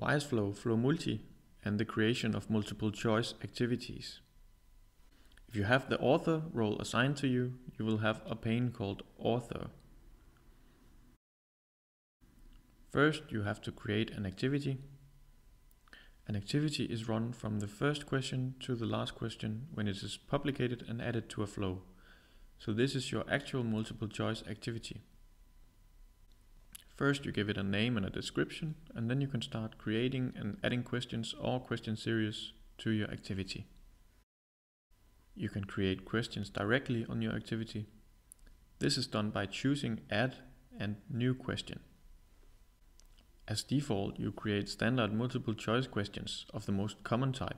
WISE-Flow, FlowMulti, and the creation of multiple choice activities. If you have the author role assigned to you, you will have a pane called Author. First, you have to create an activity. An activity is run from the first question to the last question when it is publicated and added to a flow. So this is your actual multiple choice activity. First, you give it a name and a description, and then you can start creating and adding questions or question series to your activity. You can create questions directly on your activity. This is done by choosing Add and New Question. As default, you create standard multiple choice questions of the most common type,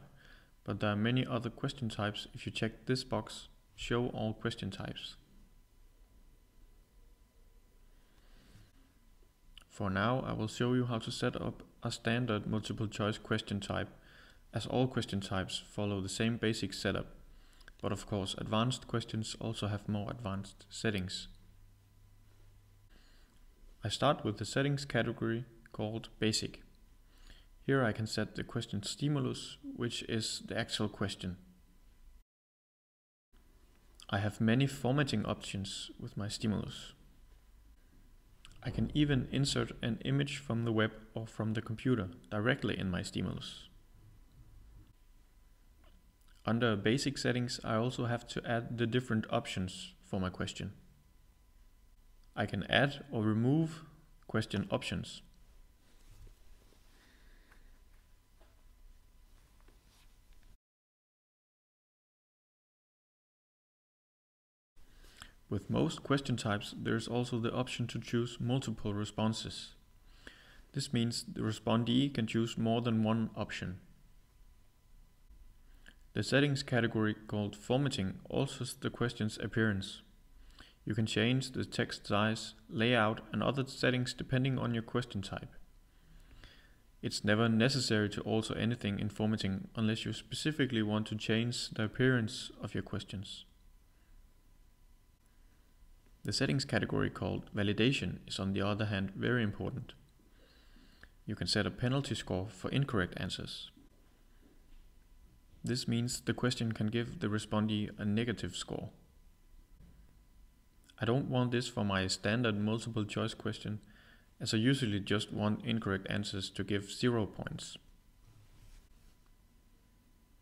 but there are many other question types if you check this box, Show all question types. For now, I will show you how to set up a standard multiple choice question type, as all question types follow the same basic setup, but of course advanced questions also have more advanced settings. I start with the settings category called Basic. Here I can set the question stimulus, which is the actual question. I have many formatting options with my stimulus. I can even insert an image from the web or from the computer directly in my stimulus. Under Basic settings, I also have to add the different options for my question. I can add or remove question options. With most question types, there is also the option to choose multiple responses. This means the respondee can choose more than one option. The settings category called Formatting alters the question's appearance. You can change the text size, layout, and other settings depending on your question type. It's never necessary to alter anything in formatting unless you specifically want to change the appearance of your questions. The settings category called Validation is on the other hand very important. You can set a penalty score for incorrect answers. This means the question can give the respondee a negative score. I don't want this for my standard multiple choice question, as I usually just want incorrect answers to give 0 points.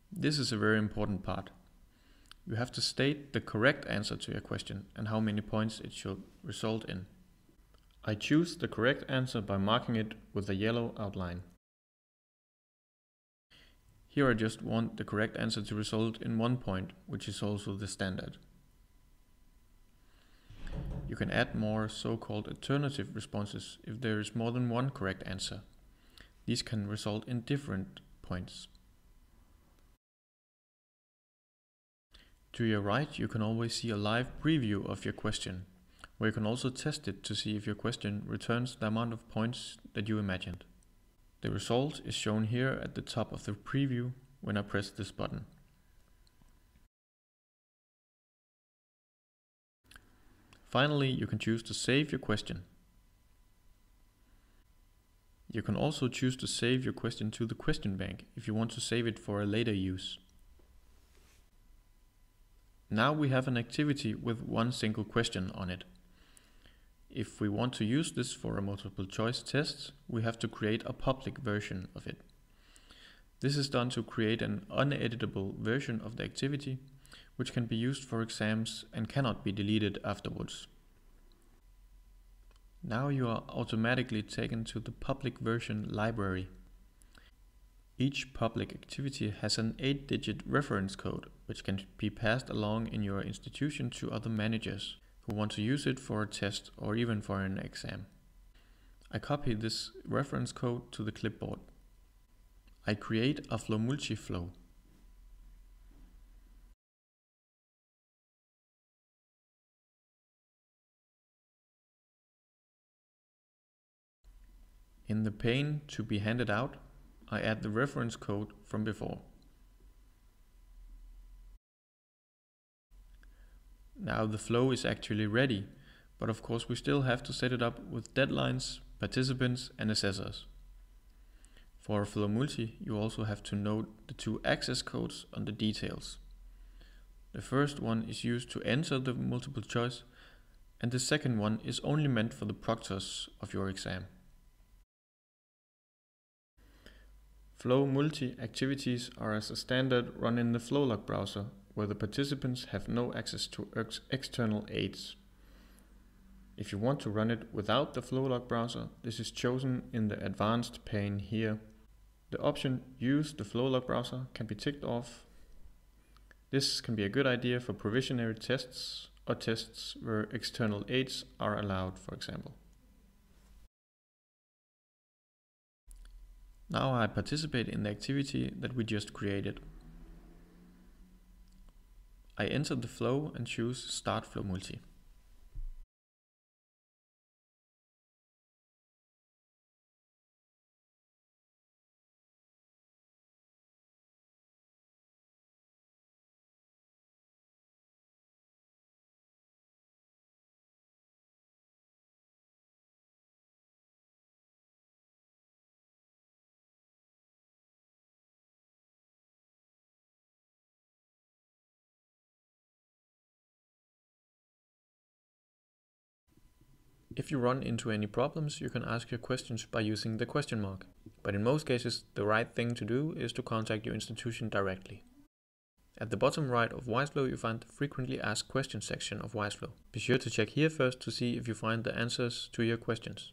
This is a very important part. You have to state the correct answer to your question and how many points it should result in. I choose the correct answer by marking it with a yellow outline. Here I just want the correct answer to result in 1 point, which is also the standard. You can add more so-called alternative responses if there is more than one correct answer. These can result in different points. To your right, you can always see a live preview of your question, where you can also test it to see if your question returns the amount of points that you imagined. The result is shown here at the top of the preview when I press this button. Finally, you can choose to save your question. You can also choose to save your question to the question bank if you want to save it for a later use. Now we have an activity with one single question on it. If we want to use this for a multiple choice test, we have to create a public version of it. This is done to create an uneditable version of the activity, which can be used for exams and cannot be deleted afterwards. Now you are automatically taken to the public version library. Each public activity has an 8-digit reference code, which can be passed along in your institution to other managers who want to use it for a test or even for an exam. I copy this reference code to the clipboard. I create a FlowMulti flow. In the pane to be handed out, I add the reference code from before. Now the flow is actually ready, but of course we still have to set it up with deadlines, participants and assessors. For Flow Multi, you also have to note the two access codes on the details. The first one is used to enter the multiple choice, and the second one is only meant for the proctors of your exam. Flow Multi activities are as a standard run in the Flowlog browser, where the participants have no access to external aids. If you want to run it without the Flowlog browser, this is chosen in the advanced pane here. The option Use the Flowlog browser can be ticked off. This can be a good idea for provisionary tests or tests where external aids are allowed, for example. Now I participate in the activity that we just created. I enter the flow and choose Start Flow Multi. If you run into any problems, you can ask your questions by using the question mark. But in most cases, the right thing to do is to contact your institution directly. At the bottom right of Wiseflow, you find the Frequently Asked Questions section of Wiseflow. Be sure to check here first to see if you find the answers to your questions.